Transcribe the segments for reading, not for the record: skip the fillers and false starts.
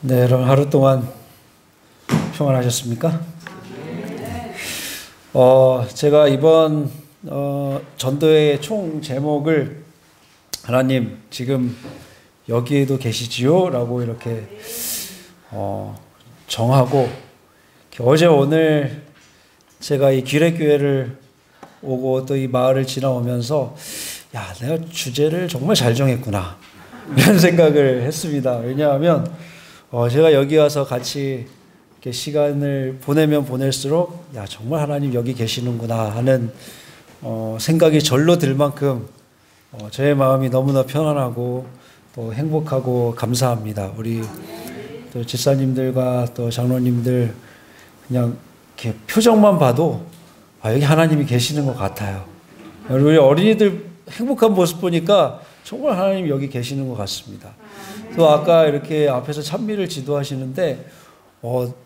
네, 여러분 하루 동안 평안하셨습니까? 제가 이번 전도의 총 제목을 하나님 지금 여기에도 계시지요? 라고 이렇게 정하고 어제 오늘 제가 이 기획교회를 오고 또 이 마을을 지나오면서 야, 내가 주제를 정말 잘 정했구나 이런 생각을 했습니다. 왜냐하면 제가 여기 와서 같이 이렇게 시간을 보내면 보낼수록 야, 정말 하나님 여기 계시는구나 하는 생각이 절로 들 만큼 저의 마음이 너무나 편안하고 또 행복하고 감사합니다. 우리 또 집사님들과 또 장로님들 그냥 이렇게 표정만 봐도 여기 하나님이 계시는 것 같아요. 우리 어린이들 행복한 모습 보니까 정말 하나님 여기 계시는 것 같습니다. 또 아까 이렇게 앞에서 찬미를 지도하시는데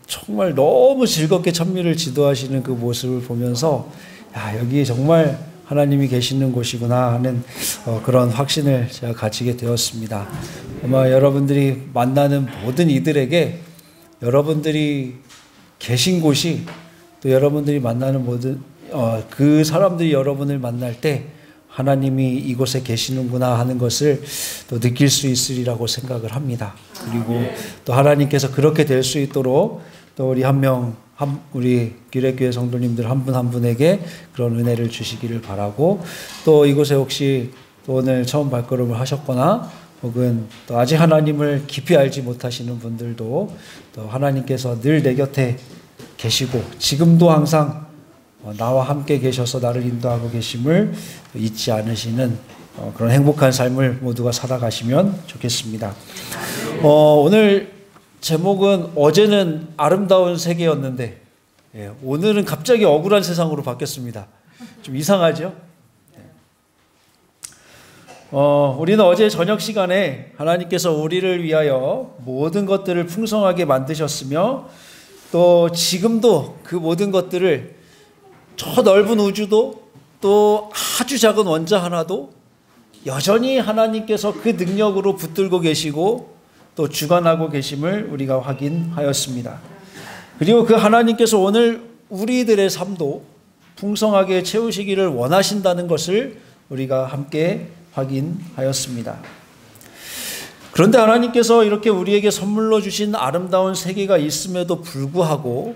정말 너무 즐겁게 찬미를 지도하시는 그 모습을 보면서 야, 여기 정말 하나님이 계시는 곳이구나 하는 그런 확신을 제가 가지게 되었습니다. 아마 여러분들이 만나는 모든 이들에게 여러분들이 계신 곳이 또 여러분들이 만나는 모든 그 사람들이 여러분을 만날 때 하나님이 이곳에 계시는구나 하는 것을 또 느낄 수 있으리라고 생각을 합니다. 그리고 또 하나님께서 그렇게 될 수 있도록 또 우리 우리 기획교회 성도님들 한 분 한 분에게 그런 은혜를 주시기를 바라고, 또 이곳에 혹시 또 오늘 처음 발걸음을 하셨거나 혹은 또 아직 하나님을 깊이 알지 못하시는 분들도 또 하나님께서 늘 내 곁에 계시고 지금도 항상 나와 함께 계셔서 나를 인도하고 계심을 잊지 않으시는 그런 행복한 삶을 모두가 살아가시면 좋겠습니다. 오늘 제목은 어제는 아름다운 세계였는데 오늘은 갑자기 억울한 세상으로 바뀌었습니다. 좀 이상하죠? 우리는 어제 저녁 시간에 하나님께서 우리를 위하여 모든 것들을 풍성하게 만드셨으며 또 지금도 그 모든 것들을 저 넓은 우주도 또 아주 작은 원자 하나도 여전히 하나님께서 그 능력으로 붙들고 계시고 또 주관하고 계심을 우리가 확인하였습니다. 그리고 그 하나님께서 오늘 우리들의 삶도 풍성하게 채우시기를 원하신다는 것을 우리가 함께 확인하였습니다. 그런데 하나님께서 이렇게 우리에게 선물로 주신 아름다운 세계가 있음에도 불구하고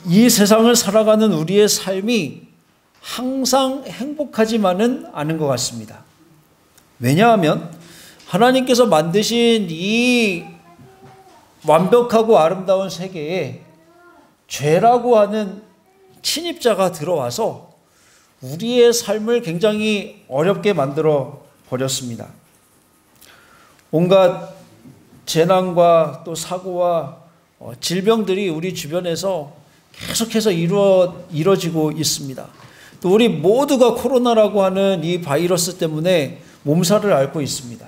이 세상을 살아가는 우리의 삶이 항상 행복하지만은 않은 것 같습니다. 왜냐하면 하나님께서 만드신 이 완벽하고 아름다운 세계에 죄라고 하는 침입자가 들어와서 우리의 삶을 굉장히 어렵게 만들어 버렸습니다. 온갖 재난과 또 사고와 질병들이 우리 주변에서 계속해서 이루어지고 있습니다. 또 우리 모두가 코로나라고 하는 이 바이러스 때문에 몸살을 앓고 있습니다.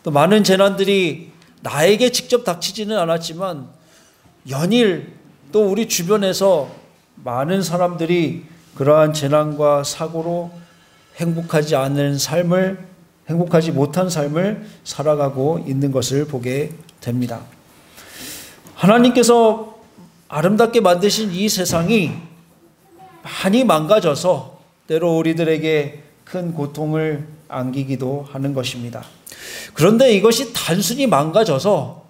또 많은 재난들이 나에게 직접 닥치지는 않았지만 연일 또 우리 주변에서 많은 사람들이 그러한 재난과 사고로 행복하지 못한 삶을 살아가고 있는 것을 보게 됩니다. 하나님께서 아름답게 만드신 이 세상이 많이 망가져서 때로 우리들에게 큰 고통을 안기기도 하는 것입니다. 그런데 이것이 단순히 망가져서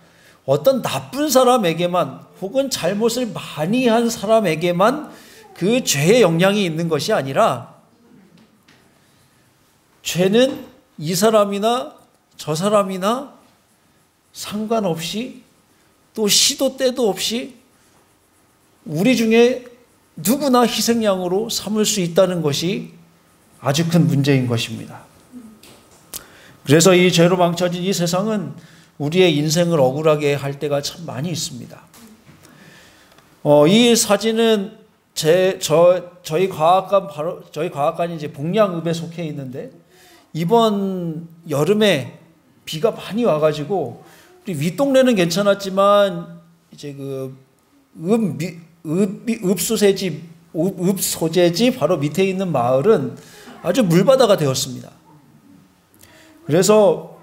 어떤 나쁜 사람에게만 혹은 잘못을 많이 한 사람에게만 그 죄의 영향이 있는 것이 아니라 죄는 이 사람이나 저 사람이나 상관없이 또 시도 때도 없이 우리 중에 누구나 희생양으로 삼을 수 있다는 것이 아주 큰 문제인 것입니다. 그래서 이 죄로 망쳐진 이 세상은 우리의 인생을 억울하게 할 때가 참 많이 있습니다. 이 사진은 저희 과학관이 이제 복량읍에 속해 있는데 이번 여름에 비가 많이 와가지고 우리 윗동네는 괜찮았지만 이제 그 읍 소재지 바로 밑에 있는 마을은 아주 물바다가 되었습니다. 그래서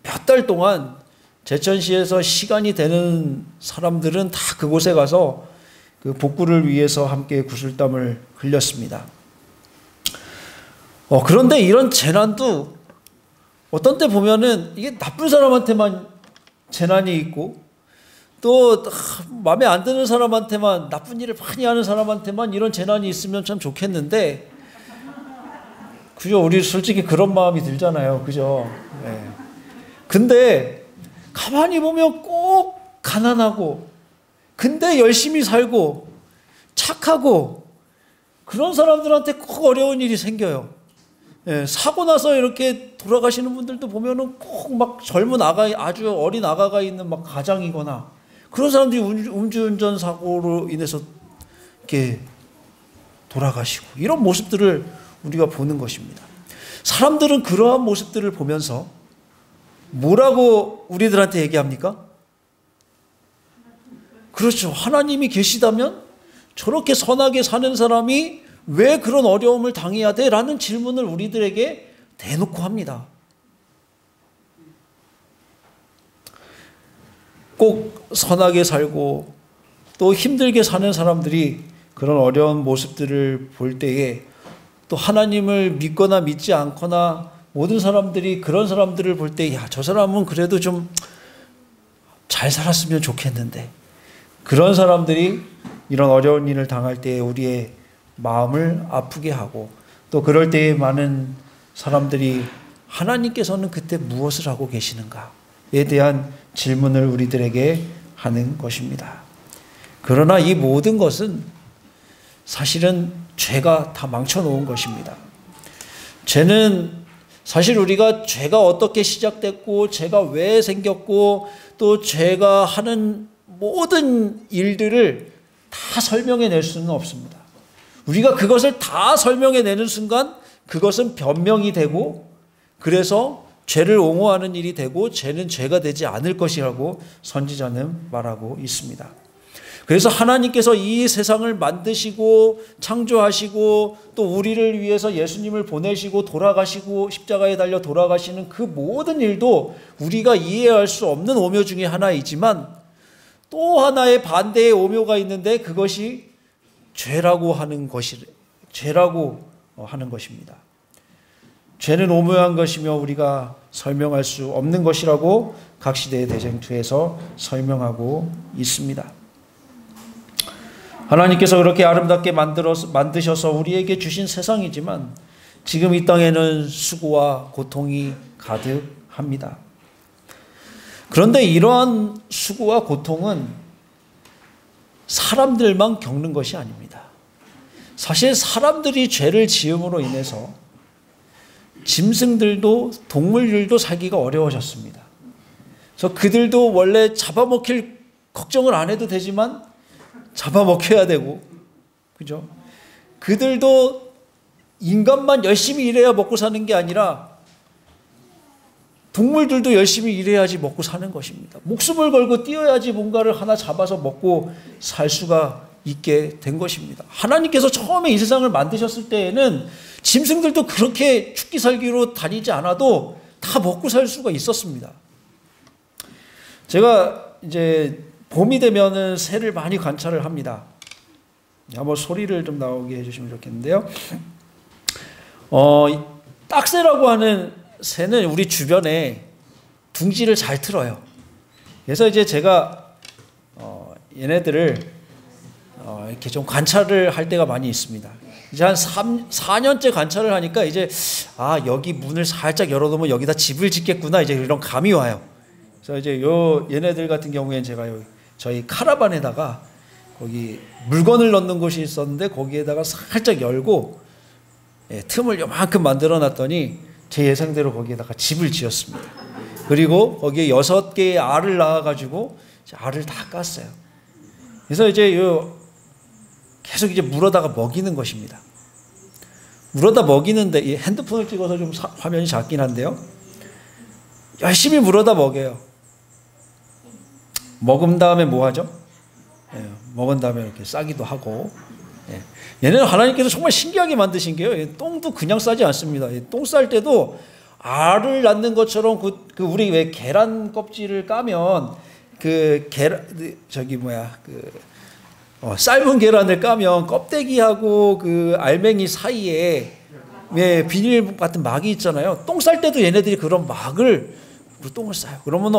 몇 달 동안 제천시에서 시간이 되는 사람들은 다 그곳에 가서 그 복구를 위해서 함께 구슬땀을 흘렸습니다. 그런데 이런 재난도 어떤 때 보면은 이게 나쁜 사람한테만 재난이 있고 또 마음에 안 드는 사람한테만, 나쁜 일을 많이 하는 사람한테만 이런 재난이 있으면 참 좋겠는데, 그죠? 우리 솔직히 그런 마음이 들잖아요. 그죠? 네. 근데 가만히 보면 꼭 가난하고 근데 열심히 살고 착하고 그런 사람들한테 꼭 어려운 일이 생겨요. 예, 사고 나서 이렇게 돌아가시는 분들도 보면은 꼭 막 젊은 아가, 아주 어린 아가가 있는 막 가장이거나 그런 사람들이 음주운전 사고로 인해서 이렇게 돌아가시고, 이런 모습들을 우리가 보는 것입니다. 사람들은 그러한 모습들을 보면서 뭐라고 우리들한테 얘기합니까? 그렇죠. 하나님이 계시다면 저렇게 선하게 사는 사람이 왜 그런 어려움을 당해야 돼? 라는 질문을 우리들에게 대놓고 합니다. 꼭 선하게 살고 또 힘들게 사는 사람들이 그런 어려운 모습들을 볼 때에 또 하나님을 믿거나 믿지 않거나 모든 사람들이 그런 사람들을 볼 때, 야, 저 사람은 그래도 좀 잘 살았으면 좋겠는데, 그런 사람들이 이런 어려운 일을 당할 때 우리의 마음을 아프게 하고, 또 그럴 때에 많은 사람들이 하나님께서는 그때 무엇을 하고 계시는가에 대한 질문을 우리들에게 하는 것입니다. 그러나 이 모든 것은 사실은 죄가 다 망쳐놓은 것입니다. 죄는 사실 우리가 죄가 어떻게 시작됐고 죄가 왜 생겼고 또 죄가 하는 모든 일들을 다 설명해낼 수는 없습니다. 우리가 그것을 다 설명해내는 순간 그것은 변명이 되고, 그래서 죄를 옹호하는 일이 되고 죄는 죄가 되지 않을 것이라고 선지자는 말하고 있습니다. 그래서 하나님께서 이 세상을 만드시고 창조하시고 또 우리를 위해서 예수님을 보내시고 돌아가시고 십자가에 달려 돌아가시는 그 모든 일도 우리가 이해할 수 없는 오묘 중에 하나이지만, 또 하나의 반대의 오묘가 있는데 그것이 죄라고 하는 것입니다. 죄는 오묘한 것이며 우리가 설명할 수 없는 것이라고 각 시대의 대쟁투에서 설명하고 있습니다. 하나님께서 그렇게 아름답게 만드셔서 우리에게 주신 세상이지만 지금 이 땅에는 수고와 고통이 가득합니다. 그런데 이러한 수고와 고통은 사람들만 겪는 것이 아닙니다. 사실 사람들이 죄를 지음으로 인해서 짐승들도 동물들도 살기가 어려워졌습니다. 그래서 그들도 원래 잡아먹힐 걱정을 안 해도 되지만 잡아먹혀야 되고, 그죠? 그들도 인간만 열심히 일해야 먹고 사는 게 아니라 동물들도 열심히 일해야지 먹고 사는 것입니다. 목숨을 걸고 뛰어야지 뭔가를 하나 잡아서 먹고 살 수가 있게 된 것입니다. 하나님께서 처음에 이 세상을 만드셨을 때에는 짐승들도 그렇게 죽기 살기로 다니지 않아도 다 먹고 살 수가 있었습니다. 제가 이제 봄이 되면은 새를 많이 관찰을 합니다. 한번 소리를 좀 나오게 해주시면 좋겠는데요. 딱새라고 하는 새는 우리 주변에 둥지를 잘 틀어요. 그래서 이제 제가 얘네들을 이렇게 좀 관찰을 할 때가 많이 있습니다. 이제 한 4년째 관찰을 하니까 이제 여기 문을 살짝 열어놓으면 여기다 집을 짓겠구나, 이제 이런 감이 와요. 그래서 이제 얘네들 같은 경우에는 제가 저희 카라반에다가 거기 물건을 넣는 곳이 있었는데 거기에다가 살짝 열고 틈을 요만큼 만들어 놨더니 제 예상대로 거기에다가 집을 지었습니다. 그리고 거기에 6개의 알을 낳아가지고 알을 다 깠어요. 그래서 이제 계속 이제 물어다가 먹이는 것입니다. 물어다 먹이는데, 이 핸드폰을 찍어서 좀 화면이 작긴 한데요. 열심히 물어다 먹여요. 먹은 다음에 뭐 하죠? 먹은 다음에 이렇게 싸기도 하고. 얘네는 하나님께서 정말 신기하게 만드신 게요. 똥도 그냥 싸지 않습니다. 똥 쌀 때도 알을 낳는 것처럼 우리 왜 계란 껍질을 까면 삶은 계란을 까면 껍데기하고 알맹이 사이에 왜 비닐 같은 막이 있잖아요. 똥 쌀 때도 얘네들이 그런 막을 똥을 싸요. 그러면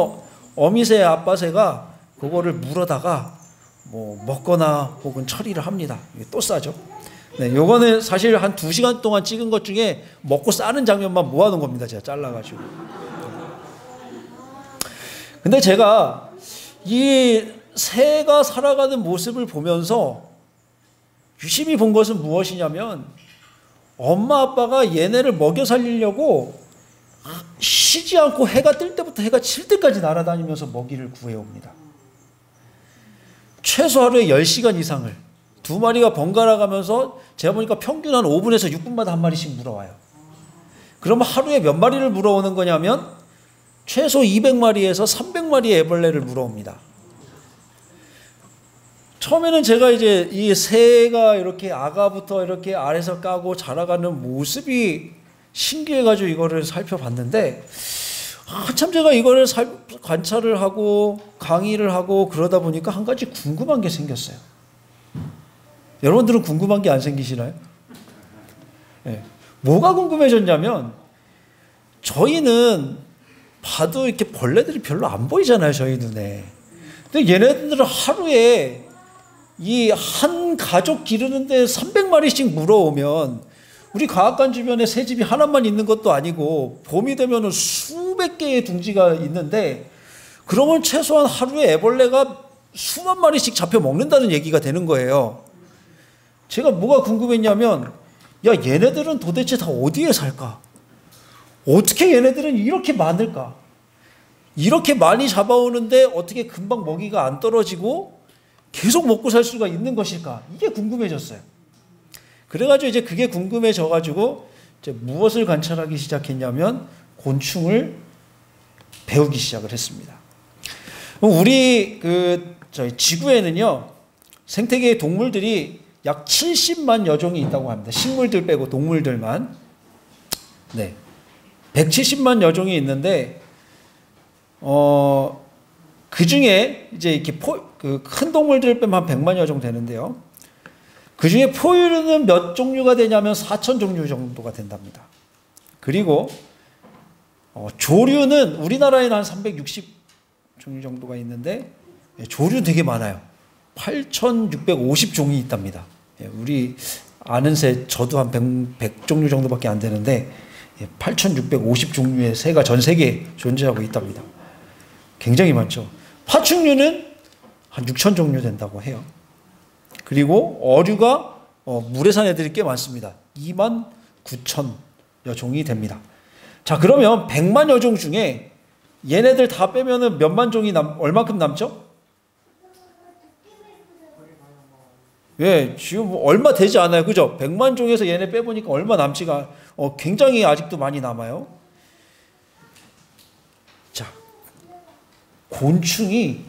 어미새 아빠새가 그거를 물어다가 뭐 먹거나 혹은 처리를 합니다. 또 싸죠. 네, 요거는 사실 한 2시간 동안 찍은 것 중에 먹고 싸는 장면만 모아놓은 겁니다. 제가 잘라가지고. 근데 제가 이 새가 살아가는 모습을 보면서 유심히 본 것은 무엇이냐면 엄마 아빠가 얘네를 먹여 살리려고 쉬지 않고 해가 뜰 때부터 해가 칠 때까지 날아다니면서 먹이를 구해옵니다. 최소 하루에 10시간 이상을 2마리가 번갈아 가면서 제가 보니까 평균 한 5분에서 6분마다 한 마리씩 물어와요. 그러면 하루에 몇 마리를 물어오는 거냐면 최소 200마리에서 300마리의 애벌레를 물어옵니다. 처음에는 제가 이제 이 새가 이렇게 아가부터 이렇게 알에서 까고 자라가는 모습이 신기해가지고 이거를 살펴봤는데 한참 제가 이거를 관찰을 하고 강의를 하고 그러다 보니까 한 가지 궁금한 게 생겼어요. 여러분들은 궁금한 게 안 생기시나요? 네. 뭐가 궁금해졌냐면 저희는 봐도 이렇게 벌레들이 별로 안 보이잖아요, 저희 눈에. 근데 얘네들은 하루에 이 한 가족 기르는데 300마리씩 물어오면 우리 과학관 주변에 새집이 하나만 있는 것도 아니고 봄이 되면 수백 개의 둥지가 있는데 그러면 최소한 하루에 애벌레가 수만 마리씩 잡혀 먹는다는 얘기가 되는 거예요. 제가 뭐가 궁금했냐면 야, 얘네들은 도대체 다 어디에 살까? 어떻게 얘네들은 이렇게 많을까? 이렇게 많이 잡아오는데 어떻게 금방 먹이가 안 떨어지고 계속 먹고 살 수가 있는 것일까? 이게 궁금해졌어요. 그래가지고 이제 그게 궁금해져가지고 이제 무엇을 관찰하기 시작했냐면 곤충을 배우기 시작을 했습니다. 우리 저희 지구에는요 생태계의 동물들이 약 70만여 종이 있다고 합니다. 식물들 빼고 동물들만. 네. 170만여 종이 있는데, 그 중에 이제 이렇게 큰 동물들 빼면 한 100만여 종 되는데요. 그 중에 포유류는 몇 종류가 되냐면 4,000종류 정도가 된답니다. 그리고, 조류는 우리나라에는 한 360종류 정도가 있는데, 조류 되게 많아요. 8,650종이 있답니다. 우리 아는 새 저도 한 100종류 정도밖에 안 되는데 8,650종류의 새가 전 세계에 존재하고 있답니다. 굉장히 많죠. 파충류는 한 6,000종류 된다고 해요. 그리고 어류가 물에 사는 애들이 꽤 많습니다. 29,000여 종이 됩니다. 자, 그러면 100만여 종 중에 얘네들 다 빼면은 몇만 종이 얼마큼 남죠? 예, 지금 얼마 되지 않아요. 그죠? 100만 종에서 얘네 빼보니까 얼마 남지가, 굉장히 아직도 많이 남아요. 자, 곤충이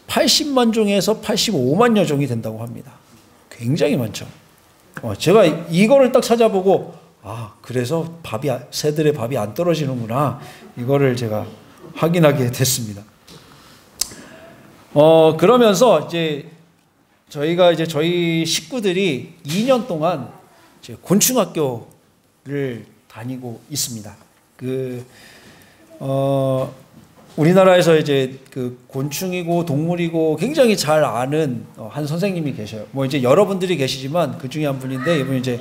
80만 종에서 85만여 종이 된다고 합니다. 굉장히 많죠. 제가 이거를 딱 찾아보고, 그래서 새들의 밥이 안 떨어지는구나. 이거를 제가 확인하게 됐습니다. 그러면서 이제 저희가 이제 저희 식구들이 2년 동안 이제 곤충학교를 다니고 있습니다. 우리나라에서 이제 곤충이고 동물이고 굉장히 잘 아는 한 선생님이 계셔요. 뭐 이제 여러분들이 계시지만 그 중에 한 분인데 이분이 이제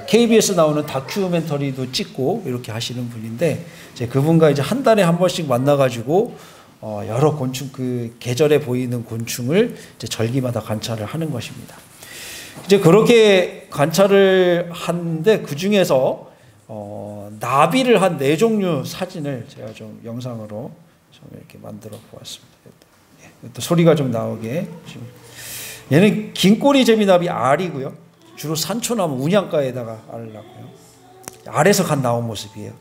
KBS 나오는 다큐멘터리도 찍고 이렇게 하시는 분인데 이제 그분과 이제 한 달에 한 번씩 만나가지고 여러 곤충 계절에 보이는 곤충을 이제 절기마다 관찰을 하는 것입니다. 이제 그렇게 관찰을 하는데 그 중에서 나비를 한 4종류 사진을 제가 좀 영상으로 좀 이렇게 만들어 보았습니다. 또 소리가 좀 나오게. 얘는 긴꼬리 제비나비 알이고요. 주로 산초나무 운양가에다가 알을 낳고요. 알에서 간 나온 모습이에요.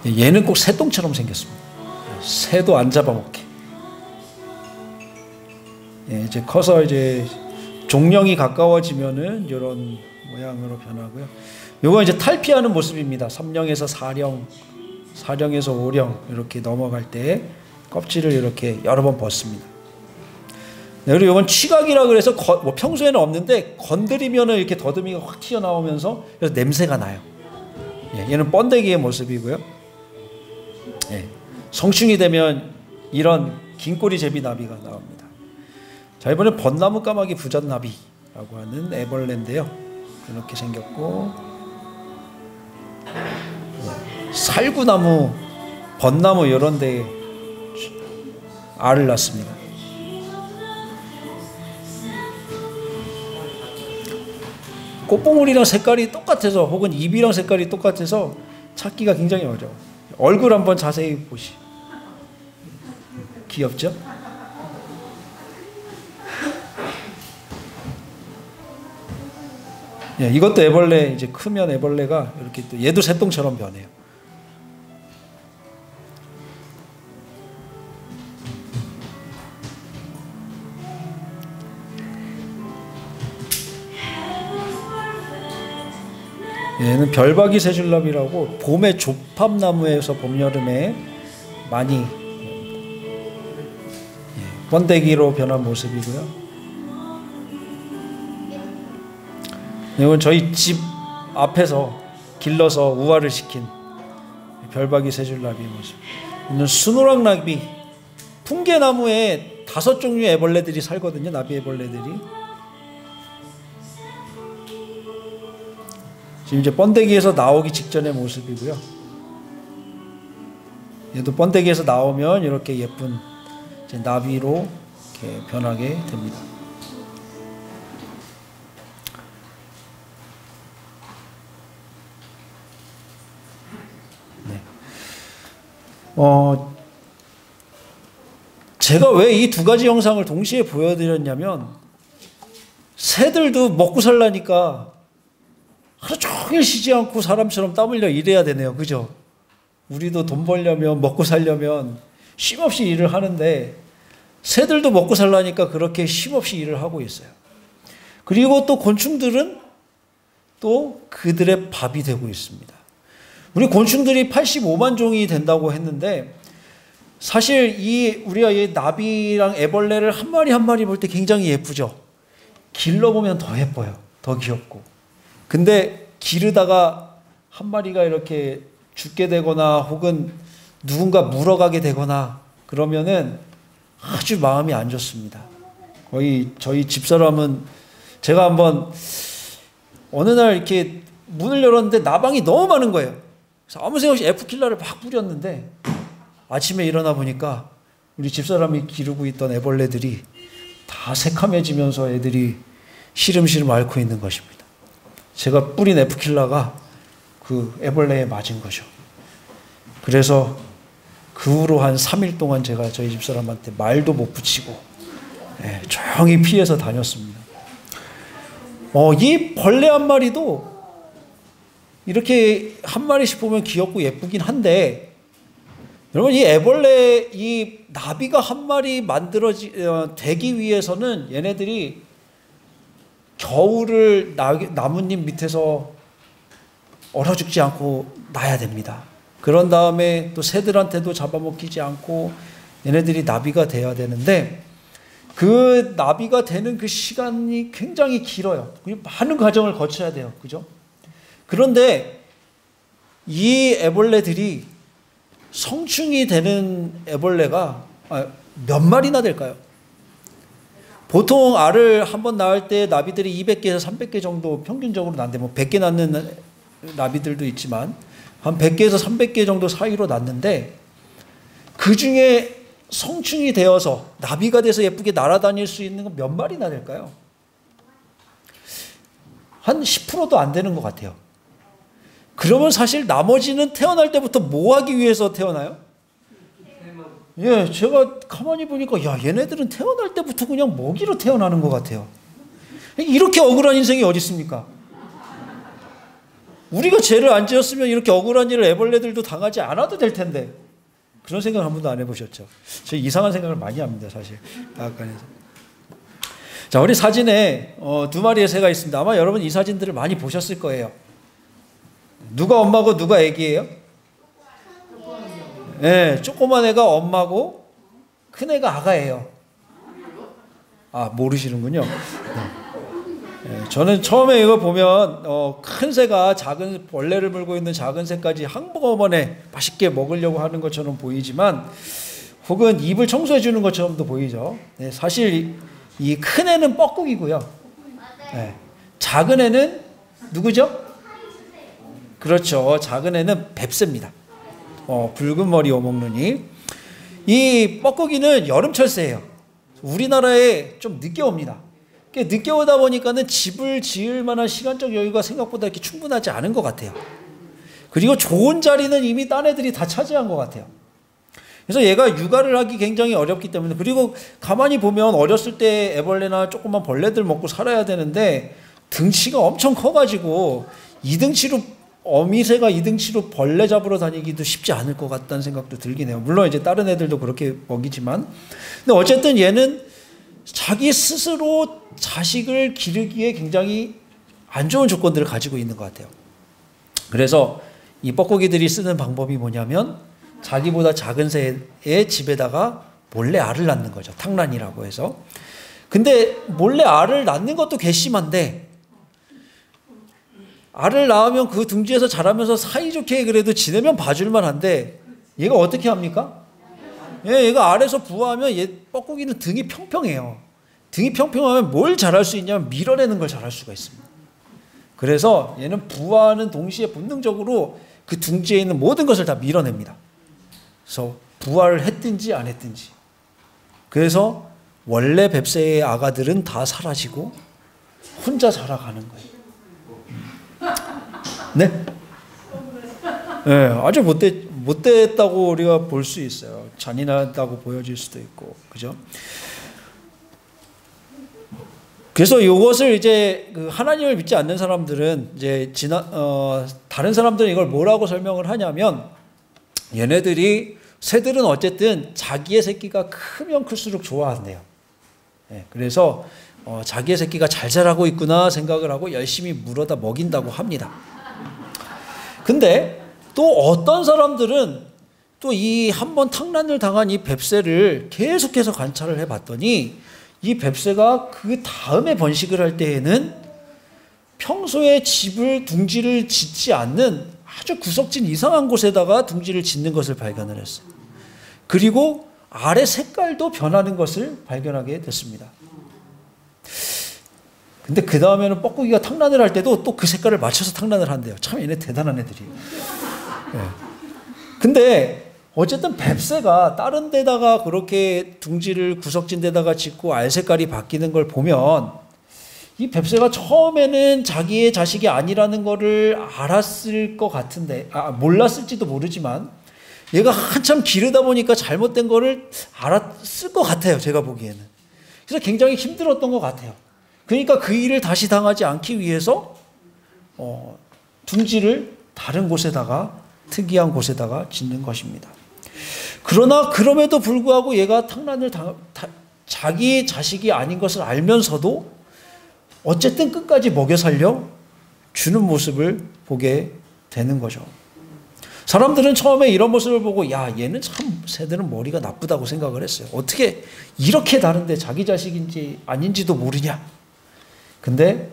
얘는 꼭 새똥처럼 생겼습니다. 새도 안 잡아먹게. 이제 커서 이제 종령이 가까워지면은 이런 모양으로 변하고요. 요건 이제 탈피하는 모습입니다. 3령에서 4령, 4령에서 5령 이렇게 넘어갈 때 껍질을 이렇게 여러 번 벗습니다. 네, 그리고 이건 취각이라 그래서 뭐 평소에는 없는데 건드리면은 이렇게 더듬이가 확 튀어나오면서 그래서 냄새가 나요. 얘는 번데기의 모습이고요. 성충이 되면 이런 긴꼬리 제비나비가 나옵니다. 자, 이번에 벚나무 까마귀 부잣나비라고 하는 애벌레인데요. 이렇게 생겼고, 살구나무, 벚나무 이런 데에 알을 낳습니다. 꽃봉오리랑 색깔이 똑같아서 혹은 입이랑 색깔이 똑같아서 찾기가 굉장히 어려워요. 얼굴 한번 자세히 보시. 귀엽죠? 이것도 애벌레, 이제 크면 애벌레가 이렇게 또 얘도 새똥처럼 변해요. 얘는 별박이 새줄나비라고 봄에 조팝나무에서 봄 여름에 많이 번데기로 변한 모습이고요. 이건 저희 집 앞에서 길러서 우화를 시킨 별박이 새줄나비의 모습. 이는 수노랑나비, 풍계나무에 5종류의 애벌레들이 살거든요. 나비 애벌레들이. 지금 이제 번데기에서 나오기 직전의 모습이고요. 얘도 번데기에서 나오면 이렇게 예쁜 이제 나비로 이렇게 변하게 됩니다. 제가 왜 이 두 가지 영상을 동시에 보여드렸냐면, 새들도 먹고 살라니까 하루 종일 쉬지 않고 사람처럼 땀 흘려 일해야 되네요. 그죠? 우리도 돈 벌려면, 먹고 살려면 쉼없이 일을 하는데, 새들도 먹고 살라니까 그렇게 쉼없이 일을 하고 있어요. 그리고 또 곤충들은 또 그들의 밥이 되고 있습니다. 우리 곤충들이 85만 종이 된다고 했는데, 사실 우리가 이 나비랑 애벌레를 한 마리 한 마리 볼 때 굉장히 예쁘죠. 길러보면 더 예뻐요. 더 귀엽고. 근데 기르다가 한 마리가 이렇게 죽게 되거나 혹은 누군가 물어가게 되거나 그러면은 아주 마음이 안 좋습니다. 거의 저희 집사람은, 제가 한번 어느 날 이렇게 문을 열었는데 나방이 너무 많은 거예요. 그래서 아무 생각 없이 F킬러를 막 뿌렸는데, 아침에 일어나 보니까 우리 집사람이 기르고 있던 애벌레들이 다 새카매지면서 애들이 시름시름 앓고 있는 것입니다. 제가 뿌린 F킬러가 그 애벌레에 맞은 거죠. 그래서 그 후로 한 3일 동안 제가 저희 집사람한테 말도 못 붙이고 조용히 피해서 다녔습니다. 이 벌레 한 마리도 이렇게 한 마리씩 보면 귀엽고 예쁘긴 한데, 여러분, 이 애벌레, 이 나비가 한 마리 되기 위해서는 얘네들이 겨울을 나뭇잎 밑에서 얼어 죽지 않고 나야 됩니다. 그런 다음에 또 새들한테도 잡아먹히지 않고 얘네들이 나비가 돼야 되는데, 그 나비가 되는 그 시간이 굉장히 길어요. 많은 과정을 거쳐야 돼요. 그죠? 그런데 이 애벌레들이 성충이 되는 애벌레가 몇 마리나 될까요? 보통 알을 한번 낳을 때 나비들이 200개에서 300개 정도 평균적으로 낳는데, 뭐 100개 낳는 나비들도 있지만 한 100개에서 300개 정도 사이로 낳는데, 그 중에 성충이 되어서 나비가 돼서 예쁘게 날아다닐 수 있는 건 몇 마리나 될까요? 한 10%도 안 되는 것 같아요. 그러면 사실 나머지는 태어날 때부터 뭐 하기 위해서 태어나요? 제가 가만히 보니까 얘네들은 태어날 때부터 그냥 먹이로 태어나는 것 같아요. 이렇게 억울한 인생이 어디 있습니까? 우리가 죄를 안 지었으면 이렇게 억울한 일을 애벌레들도 당하지 않아도 될 텐데. 그런 생각 한 번도 안 해보셨죠? 저 이상한 생각을 많이 합니다, 사실. 다학간에서. 자, 우리 사진에 두 마리의 새가 있습니다. 아마 여러분 이 사진들을 많이 보셨을 거예요. 누가 엄마고 누가 애기예요? 네, 조그만 애가 엄마고 큰 애가 아가예요. 아, 모르시는군요. 네, 저는 처음에 이거 보면 큰 새가 작은 벌레를 물고 있는 작은 새까지 한꺼번에 맛있게 먹으려고 하는 것처럼 보이지만, 혹은 입을 청소해 주는 것처럼도 보이죠. 네, 사실 이 큰 애는 뻐꾸기고요. 네, 작은 애는 누구죠? 그렇죠. 작은 애는 뱁새입니다. 붉은 머리 오목눈이. 이 뻐꾸기는 여름철 새예요. 우리나라에 좀 늦게 옵니다. 늦게 오다 보니까는 집을 지을 만한 시간적 여유가 생각보다 이렇게 충분하지 않은 것 같아요. 그리고 좋은 자리는 이미 딴 애들이 다 차지한 것 같아요. 그래서 얘가 육아를 하기 굉장히 어렵기 때문에, 그리고 가만히 보면 어렸을 때 애벌레나 조그만 벌레들 먹고 살아야 되는데 등치가 엄청 커가지고 어미새가 2등치로 벌레 잡으러 다니기도 쉽지 않을 것 같다는 생각도 들긴 해요. 물론 이제 다른 애들도 그렇게 먹이지만, 근데 어쨌든 얘는 자기 스스로 자식을 기르기에 굉장히 안 좋은 조건들을 가지고 있는 것 같아요. 그래서 이 뻐꾸기들이 쓰는 방법이 뭐냐면, 자기보다 작은 새의 집에다가 몰래 알을 낳는 거죠. 탕란이라고 해서. 근데 몰래 알을 낳는 것도 괘씸한데, 알을 낳으면 그 둥지에서 자라면서 사이좋게 그래도 지내면 봐줄만 한데, 얘가 어떻게 합니까? 얘가 알에서 부화하면 얘 뻐꾸기는 등이 평평해요. 등이 평평하면 뭘 잘할 수 있냐면 밀어내는 걸 잘할 수가 있습니다. 그래서 얘는 부화하는 동시에 본능적으로 그 둥지에 있는 모든 것을 다 밀어냅니다. 그래서 부화를 했든지 안 했든지. 그래서 원래 뱁새의 아가들은 다 사라지고 혼자 살아가는 거예요. 네? 네, 아주 못됐다고 우리가 볼 수 있어요. 잔인하다고 보여질 수도 있고, 그죠? 그래서 이것을 이제 하나님을 믿지 않는 사람들은 이제 다른 사람들은 이걸 뭐라고 설명을 하냐면, 새들은 어쨌든 자기의 새끼가 크면 클수록 좋아한대요. 네, 그래서 자기의 새끼가 잘 자라고 있구나 생각을 하고 열심히 물어다 먹인다고 합니다. 근데 또 어떤 사람들은 또 이 한번 탕란을 당한 이 뱁새를 계속해서 관찰을 해봤더니, 이 뱁새가 그 다음에 번식을 할 때에는 평소에 둥지를 짓지 않는 아주 구석진 이상한 곳에다가 둥지를 짓는 것을 발견을 했어요. 그리고 알의 색깔도 변하는 것을 발견하게 됐습니다. 근데 그 다음에는 뻐꾸기가 탕란을 할 때도 또 그 색깔을 맞춰서 탕란을 한대요. 참 얘네 대단한 애들이에요. 네. 근데 어쨌든 뱁새가 다른 데다가 그렇게 둥지를 구석진 데다가 짓고 알 색깔이 바뀌는 걸 보면, 이 뱁새가 처음에는 자기의 자식이 아니라는 거를 알았을 것 같은데, 몰랐을지도 모르지만 얘가 한참 기르다 보니까 잘못된 거를 알았을 것 같아요. 제가 보기에는. 그래서 굉장히 힘들었던 것 같아요. 그러니까 그 일을 다시 당하지 않기 위해서 둥지를 다른 곳에다가, 특이한 곳에다가 짓는 것입니다. 그러나 그럼에도 불구하고 얘가 탕란을 자기 자식이 아닌 것을 알면서도 어쨌든 끝까지 먹여 살려 주는 모습을 보게 되는 거죠. 사람들은 처음에 이런 모습을 보고, 야, 얘는 참 새들은 머리가 나쁘다고 생각을 했어요. 어떻게 이렇게 다른데 자기 자식인지 아닌지도 모르냐. 근데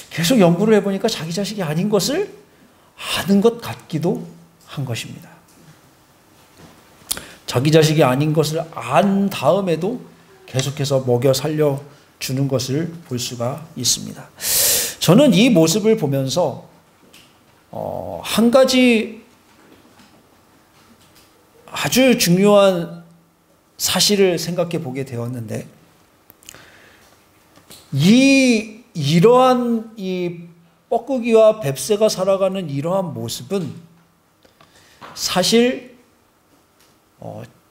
계속 연구를 해보니까 자기 자식이 아닌 것을 아는 것 같기도 한 것입니다. 자기 자식이 아닌 것을 안 다음에도 계속해서 먹여 살려주는 것을 볼 수가 있습니다. 저는 이 모습을 보면서 한 가지 아주 중요한 사실을 생각해 보게 되었는데, 이러한 이 뻐꾸기와 뱁새가 살아가는 이러한 모습은 사실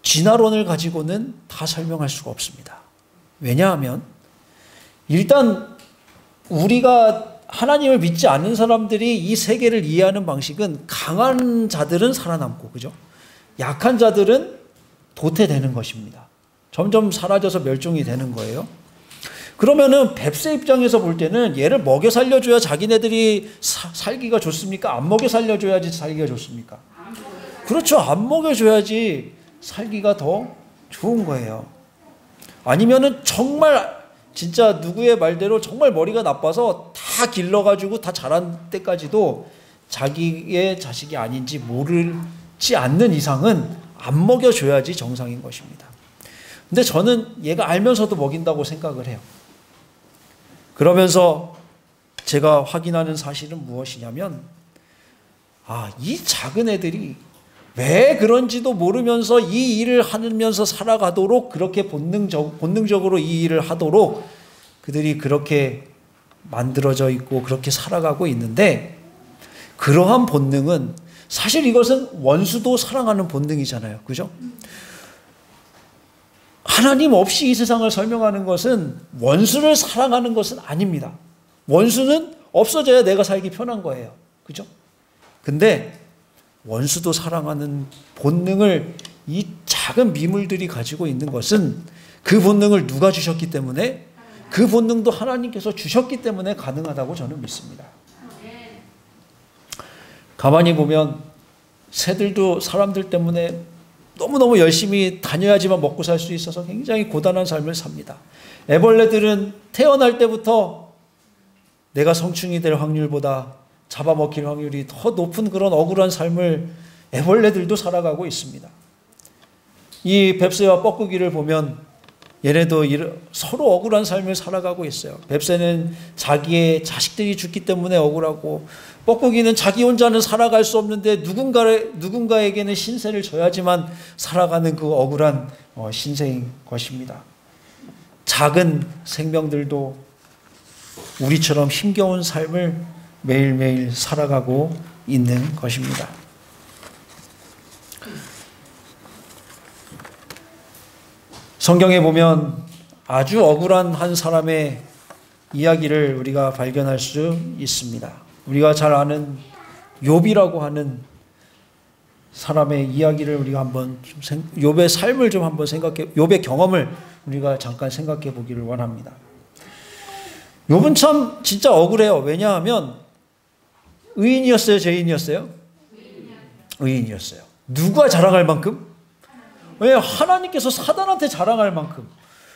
진화론을 가지고는 다 설명할 수가 없습니다. 왜냐하면 일단 우리가 하나님을 믿지 않는 사람들이 이 세계를 이해하는 방식은 강한 자들은 살아남고, 그죠? 약한 자들은 도태되는 것입니다. 점점 사라져서 멸종이 되는 거예요. 그러면은 뱁새 입장에서 볼 때는 얘를 먹여 살려줘야 자기네들이 살기가 좋습니까? 안 먹여 살려줘야지 살기가 좋습니까? 그렇죠. 안 먹여줘야지 살기가 더 좋은 거예요. 아니면은 정말 진짜 누구의 말대로 정말 머리가 나빠서 다 길러가지고 다 자란 때까지도 자기의 자식이 아닌지 모르지 않는 이상은 안 먹여줘야지 정상인 것입니다. 근데 저는 얘가 알면서도 먹인다고 생각을 해요. 그러면서 제가 확인하는 사실은 무엇이냐면, 이 작은 애들이 왜 그런지도 모르면서 이 일을 하면서 살아가도록, 그렇게 본능적으로 이 일을 하도록 그들이 그렇게 만들어져 있고 그렇게 살아가고 있는데, 그러한 본능은 사실 이것은 원수도 사랑하는 본능이잖아요. 그죠? 하나님 없이 이 세상을 설명하는 것은 원수를 사랑하는 것은 아닙니다. 원수는 없어져야 내가 살기 편한 거예요. 그죠? 근데 원수도 사랑하는 본능을 이 작은 미물들이 가지고 있는 것은 그 본능을 누가 주셨기 때문에, 그 본능도 하나님께서 주셨기 때문에 가능하다고 저는 믿습니다. 가만히 보면 새들도 사람들 때문에 너무너무 열심히 다녀야지만 먹고 살 수 있어서 굉장히 고단한 삶을 삽니다. 애벌레들은 태어날 때부터 내가 성충이 될 확률보다 잡아먹힐 확률이 더 높은 그런 억울한 삶을 애벌레들도 살아가고 있습니다. 이 뱁새와 뻐꾸기를 보면 얘네도 서로 억울한 삶을 살아가고 있어요. 뱁새는 자기의 자식들이 죽기 때문에 억울하고, 뻐꾸기는 자기 혼자는 살아갈 수 없는데 누군가에게는 신세를 져야지만 살아가는 그 억울한 신세인 것입니다. 작은 생명들도 우리처럼 힘겨운 삶을 매일매일 살아가고 있는 것입니다. 성경에 보면 아주 억울한 한 사람의 이야기를 우리가 발견할 수 있습니다. 우리가 잘 아는 욥이라고 하는 사람의 이야기를 우리가 한번 욥의 삶을 좀 한번 욥의 경험을 우리가 잠깐 생각해 보기를 원합니다. 욥은 참 진짜 억울해요. 왜냐하면 의인이었어요, 죄인이었어요? 의인이었어요. 누가 자랑할 만큼? 왜 하나님께서 사단한테 자랑할 만큼.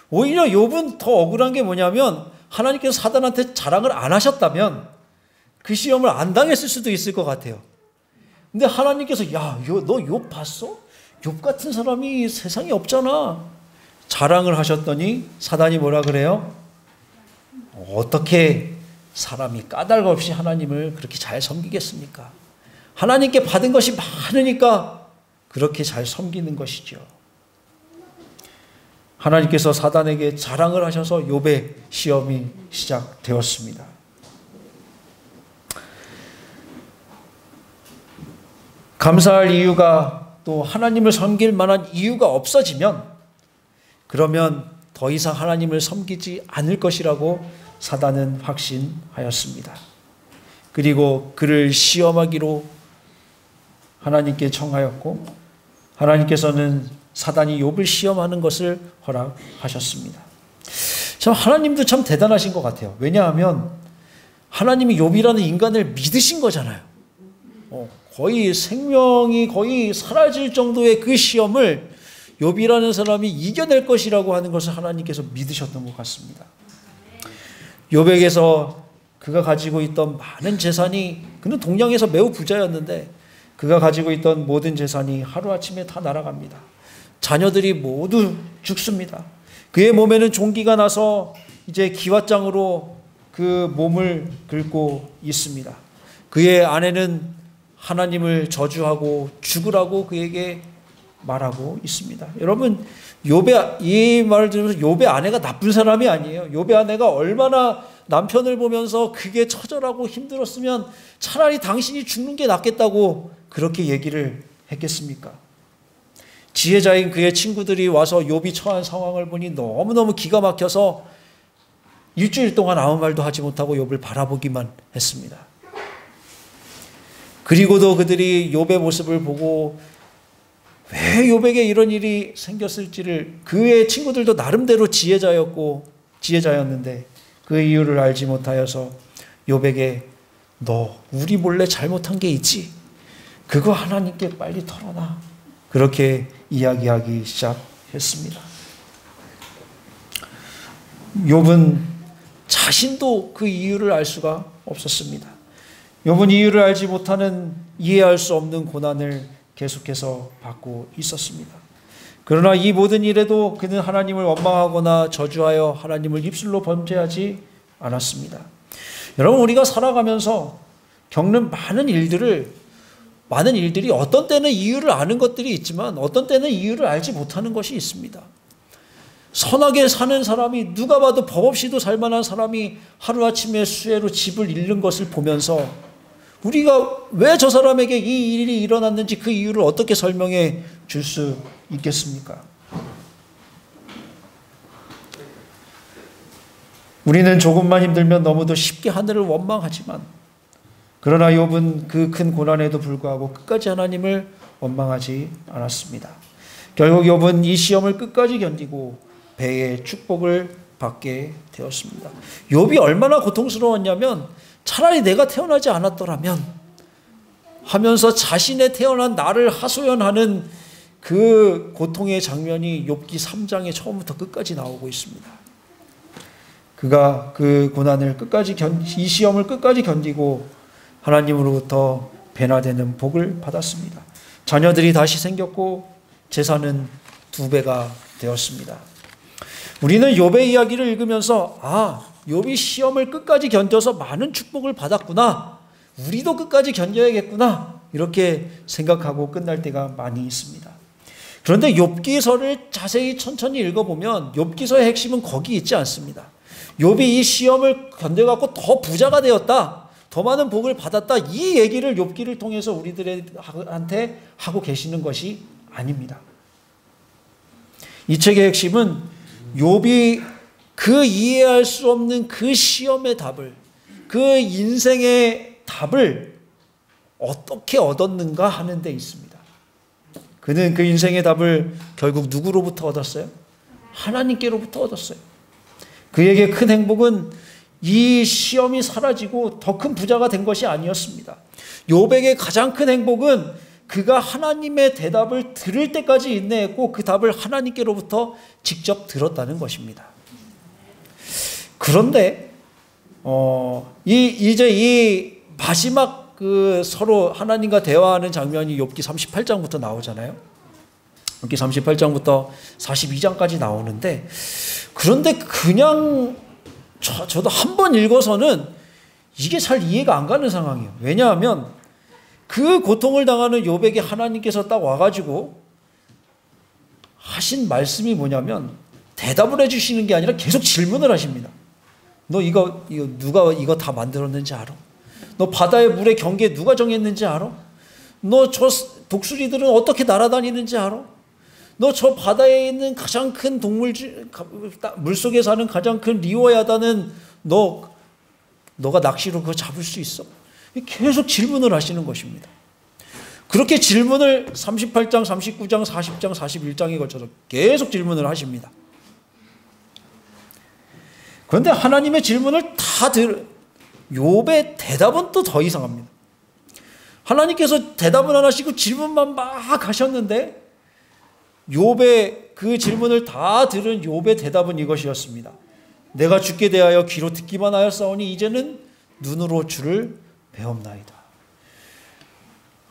오히려 욥은 더 억울한 게 뭐냐면, 하나님께서 사단한테 자랑을 안 하셨다면 그 시험을 안 당했을 수도 있을 것 같아요. 근데 하나님께서 야, 너 욥 봤어? 욥 같은 사람이 세상에 없잖아. 자랑을 하셨더니 사단이 뭐라 그래요? 어떻게 사람이 까닭 없이 하나님을 그렇게 잘 섬기겠습니까? 하나님께 받은 것이 많으니까 그렇게 잘 섬기는 것이죠. 하나님께서 사단에게 자랑을 하셔서 욥의 시험이 시작되었습니다. 감사할 이유가, 또 하나님을 섬길 만한 이유가 없어지면, 그러면 더 이상 하나님을 섬기지 않을 것이라고 사단은 확신하였습니다. 그리고 그를 시험하기로 하나님께 청하였고, 하나님께서는 사단이 욥을 시험하는 것을 허락하셨습니다. 참 하나님도 참 대단하신 것 같아요. 왜냐하면 하나님이 욥이라는 인간을 믿으신 거잖아요. 거의 생명이 거의 사라질 정도의 그 시험을 욥이라는 사람이 이겨낼 것이라고 하는 것을 하나님께서 믿으셨던 것 같습니다. 욥에게서 그가 가지고 있던 많은 재산이, 그는 동양에서 매우 부자였는데 그가 가지고 있던 모든 재산이 하루아침에 다 날아갑니다. 자녀들이 모두 죽습니다. 그의 몸에는 종기가 나서 이제 기왓장으로 그 몸을 긁고 있습니다. 그의 아내는 하나님을 저주하고 죽으라고 그에게 말하고 있습니다. 여러분, 이 말을 들으면서 욥의 아내가 나쁜 사람이 아니에요. 욥의 아내가 얼마나 남편을 보면서 그게 처절하고 힘들었으면 차라리 당신이 죽는 게 낫겠다고 그렇게 얘기를 했겠습니까? 지혜자인 그의 친구들이 와서 욥이 처한 상황을 보니 너무너무 기가 막혀서 일주일 동안 아무 말도 하지 못하고 욥을 바라보기만 했습니다. 그리고도 그들이 욥의 모습을 보고 왜 욥에게 이런 일이 생겼을지를, 그의 친구들도 나름대로 지혜자였는데 그 이유를 알지 못하여서 욥에게 너 우리 몰래 잘못한 게 있지? 그거 하나님께 빨리 털어놔. 그렇게 이야기하기 시작했습니다. 욥은 자신도 그 이유를 알 수가 없었습니다. 욥은 이유를 알지 못하는, 이해할 수 없는 고난을 계속해서 받고 있었습니다. 그러나 이 모든 일에도 그는 하나님을 원망하거나 저주하여 하나님을 입술로 범죄하지 않았습니다. 여러분, 우리가 살아가면서 겪는 많은 일들이 어떤 때는 이유를 아는 것들이 있지만 어떤 때는 이유를 알지 못하는 것이 있습니다. 선하게 사는 사람이, 누가 봐도 법 없이도 살만한 사람이 하루아침에 수해로 집을 잃는 것을 보면서 우리가 왜 저 사람에게 이 일이 일어났는지 그 이유를 어떻게 설명해 줄 수 있겠습니까? 우리는 조금만 힘들면 너무도 쉽게 하늘을 원망하지만, 그러나 욥은 그 큰 고난에도 불구하고 끝까지 하나님을 원망하지 않았습니다. 결국 욥은 이 시험을 끝까지 견디고 배의 축복을 받게 되었습니다. 욥이 얼마나 고통스러웠냐면, 차라리 내가 태어나지 않았더라면 하면서 자신의 태어난 나를 하소연하는 그 고통의 장면이 욥기 3장에 처음부터 끝까지 나오고 있습니다. 그가 그 고난을 이 시험을 끝까지 견디고 하나님으로부터 변화되는 복을 받았습니다. 자녀들이 다시 생겼고 재산은 2배가 되었습니다. 우리는 욥의 이야기를 읽으면서 욥이 시험을 끝까지 견뎌서 많은 축복을 받았구나, 우리도 끝까지 견뎌야겠구나, 이렇게 생각하고 끝날 때가 많이 있습니다. 그런데 욥기서를 자세히 천천히 읽어보면 욥기서의 핵심은 거기 있지 않습니다. 욥이 이 시험을 견뎌갖고 더 부자가 되었다, 더 많은 복을 받았다, 이 얘기를 욥기를 통해서 우리들한테 하고 계시는 것이 아닙니다. 이 책의 핵심은 욥이 그 이해할 수 없는 그 시험의 답을, 그 인생의 답을 어떻게 얻었는가 하는 데 있습니다. 그는 그 인생의 답을 결국 누구로부터 얻었어요? 하나님께로부터 얻었어요. 그에게 큰 행복은 이 시험이 사라지고 더 큰 부자가 된 것이 아니었습니다. 욥에게 가장 큰 행복은 그가 하나님의 대답을 들을 때까지 인내했고 그 답을 하나님께로부터 직접 들었다는 것입니다. 그런데 이제 이 마지막 그 서로 하나님과 대화하는 장면이 욥기 38장부터 나오잖아요. 욥기 38장부터 42장까지 나오는데, 그런데 그냥 저도 한 번 읽어서는 이게 잘 이해가 안 가는 상황이에요. 왜냐하면 그 고통을 당하는 욥에게 하나님께서 딱 와가지고 하신 말씀이 뭐냐면, 대답을 해주시는 게 아니라 계속 질문을 하십니다. 너 이거 누가 이거 다 만들었는지 알아? 너 바다의 물의 경계 누가 정했는지 알아? 너 저 독수리들은 어떻게 날아다니는지 알아? 너 저 바다에 있는 가장 큰 물속에 사는 가장 큰 리오야다는 너가 낚시로 그거 잡을 수 있어? 계속 질문을 하시는 것입니다. 그렇게 질문을 38장, 39장, 40장, 41장에 걸쳐서 계속 질문을 하십니다. 그런데 하나님의 질문을 욥의 대답은 또 더 이상합니다. 하나님께서 대답은 안 하시고 질문만 막 하셨는데 욥의 그 질문을 다 들은 욥의 대답은 이것이었습니다. 내가 주께 대하여 귀로 듣기만 하였사오니 이제는 눈으로 주를 배옵나이다.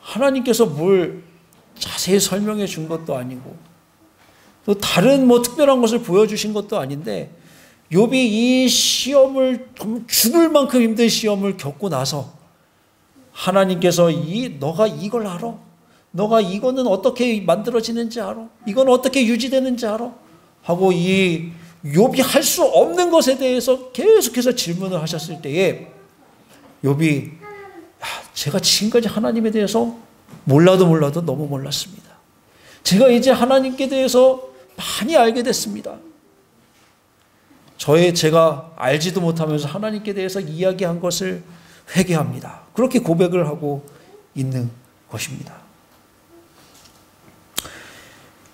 하나님께서 뭘 자세히 설명해 준 것도 아니고 또 다른 특별한 것을 보여주신 것도 아닌데, 욥이 이 시험을, 죽을 만큼 힘든 시험을 겪고 나서 하나님께서 너가 이걸 알아? 너가 이거는 어떻게 만들어지는지 알아? 이건 어떻게 유지되는지 알아? 하고 이 욥이 할 수 없는 것에 대해서 계속해서 질문을 하셨을 때에 욥이 제가 지금까지 하나님에 대해서 몰라도 너무 몰랐습니다. 제가 이제 하나님께 대해서 많이 알게 됐습니다. 제가 알지도 못하면서 하나님께 대해서 이야기한 것을 회개합니다. 그렇게 고백을 하고 있는 것입니다.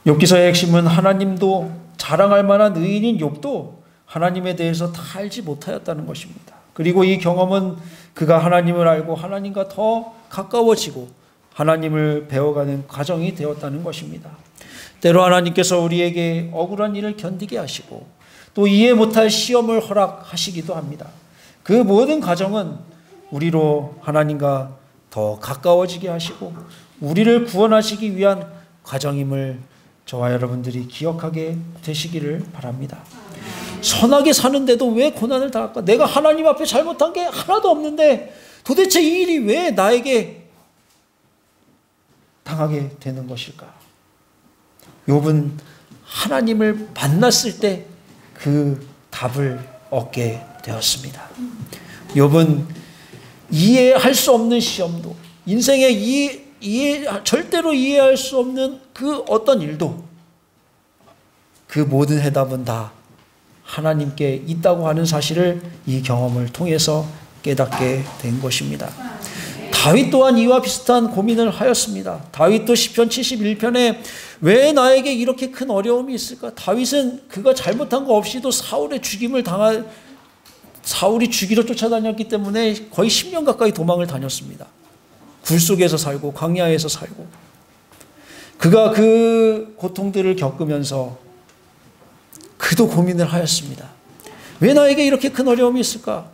욥기서의 핵심은 하나님도 자랑할 만한 의인인 욥도 하나님에 대해서 다 알지 못하였다는 것입니다. 그리고 이 경험은 그가 하나님을 알고 하나님과 더 가까워지고 하나님을 배워가는 과정이 되었다는 것입니다. 때로 하나님께서 우리에게 억울한 일을 견디게 하시고 또 이해 못할 시험을 허락하시기도 합니다. 그 모든 과정은 우리로 하나님과 더 가까워지게 하시고 우리를 구원하시기 위한 과정임을 저와 여러분들이 기억하게 되시기를 바랍니다. 선하게 사는데도 왜 고난을 당할까? 내가 하나님 앞에 잘못한 게 하나도 없는데 도대체 이 일이 왜 나에게 당하게 되는 것일까? 욥은 하나님을 만났을 때 그 답을 얻게 되었습니다. 욥은 이해할 수 없는 시험도, 인생에 절대로 이해할 수 없는 그 어떤 일도 그 모든 해답은 다 하나님께 있다고 하는 사실을 이 경험을 통해서 깨닫게 된 것입니다. 다윗 또한 이와 비슷한 고민을 하였습니다. 다윗도 시편 71편에 왜 나에게 이렇게 큰 어려움이 있을까? 다윗은 그가 잘못한 거 없이도 사울이 죽이러 쫓아다녔기 때문에 거의 10년 가까이 도망을 다녔습니다. 굴 속에서 살고 광야에서 살고 그가 그 고통들을 겪으면서 그도 고민을 하였습니다. 왜 나에게 이렇게 큰 어려움이 있을까?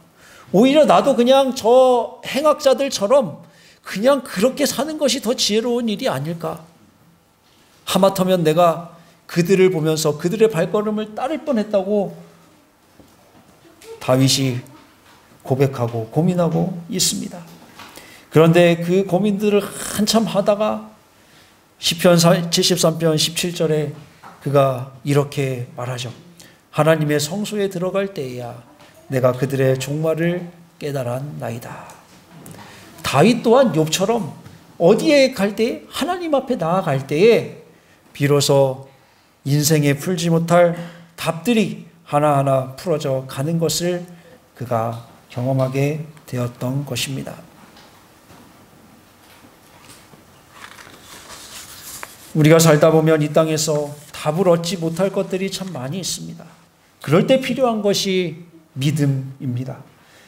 오히려 나도 그냥 저 행악자들처럼 그냥 그렇게 사는 것이 더 지혜로운 일이 아닐까? 하마터면 내가 그들을 보면서 그들의 발걸음을 따를 뻔했다고 다윗이 고백하고 고민하고 있습니다. 그런데 그 고민들을 한참 하다가 시편 73편 17절에 그가 이렇게 말하죠. 하나님의 성소에 들어갈 때에야 내가 그들의 종말을 깨달았나이다. 다윗 또한 욥처럼 어디에 갈 때, 하나님 앞에 나아갈 때에 비로소 인생에 풀지 못할 답들이 하나하나 풀어져 가는 것을 그가 경험하게 되었던 것입니다. 우리가 살다 보면 이 땅에서 답을 얻지 못할 것들이 참 많이 있습니다. 그럴 때 필요한 것이 믿음입니다.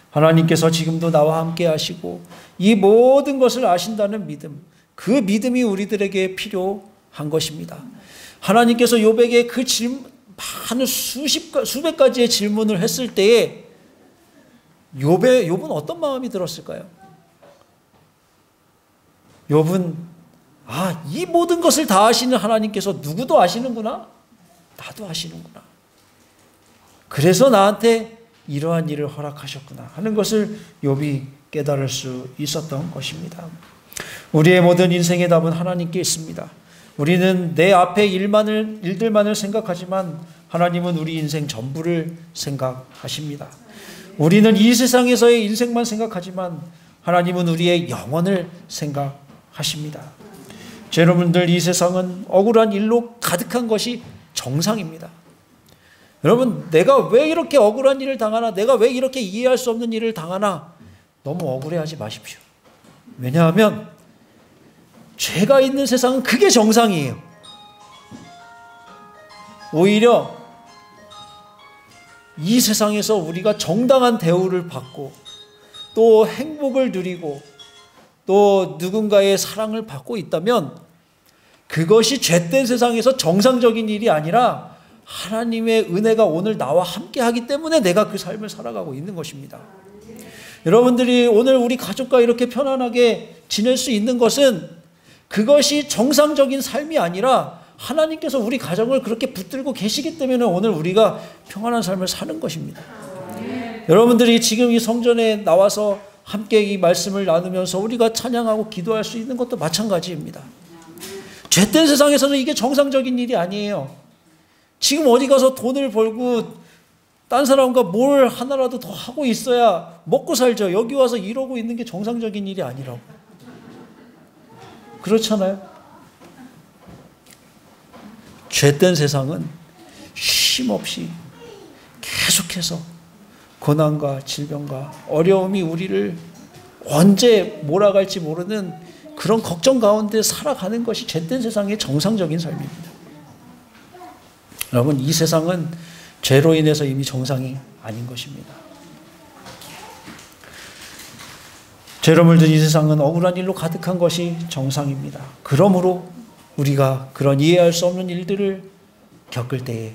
하나님께서 지금도 나와 함께 하시고 이 모든 것을 아신다는 믿음, 그 믿음이 우리들에게 필요한 것입니다. 하나님께서 욥에게 그 많은 수백 가지의 질문을 했을 때에 욥은 어떤 마음이 들었을까요? 욥은 이 모든 것을 다 아시는 하나님께서 누구도 아시는구나? 나도 아시는구나. 그래서 나한테 이러한 일을 허락하셨구나 하는 것을 욥이 깨달을 수 있었던 것입니다. 우리의 모든 인생의 답은 하나님께 있습니다. 우리는 내 앞의 일들만을 생각하지만 하나님은 우리 인생 전부를 생각하십니다. 우리는 이 세상에서의 인생만 생각하지만 하나님은 우리의 영혼을 생각하십니다. 여러분들, 이 세상은 억울한 일로 가득한 것이 정상입니다. 여러분, 내가 왜 이렇게 억울한 일을 당하나, 내가 왜 이렇게 이해할 수 없는 일을 당하나 너무 억울해하지 마십시오. 왜냐하면 죄가 있는 세상은 그게 정상이에요. 오히려 이 세상에서 우리가 정당한 대우를 받고 또 행복을 누리고 또 누군가의 사랑을 받고 있다면 그것이 죄된 세상에서 정상적인 일이 아니라 하나님의 은혜가 오늘 나와 함께 하기 때문에 내가 그 삶을 살아가고 있는 것입니다. 여러분들이 오늘 우리 가족과 이렇게 편안하게 지낼 수 있는 것은 그것이 정상적인 삶이 아니라 하나님께서 우리 가정을 그렇게 붙들고 계시기 때문에 오늘 우리가 평안한 삶을 사는 것입니다. 여러분들이 지금 이 성전에 나와서 함께 이 말씀을 나누면서 우리가 찬양하고 기도할 수 있는 것도 마찬가지입니다. 죄된 세상에서는 이게 정상적인 일이 아니에요. 지금 어디 가서 돈을 벌고 딴 사람과 뭘 하나라도 더 하고 있어야 먹고 살죠. 여기 와서 이러고 있는 게 정상적인 일이 아니라고. 그렇잖아요. 죄된 세상은 쉼없이 계속해서 고난과 질병과 어려움이 우리를 언제 몰아갈지 모르는 그런 걱정 가운데 살아가는 것이 죄된 세상의 정상적인 삶입니다. 여러분, 이 세상은 죄로 인해서 이미 정상이 아닌 것입니다. 죄로 물든 이 세상은 억울한 일로 가득한 것이 정상입니다. 그러므로 우리가 그런 이해할 수 없는 일들을 겪을 때에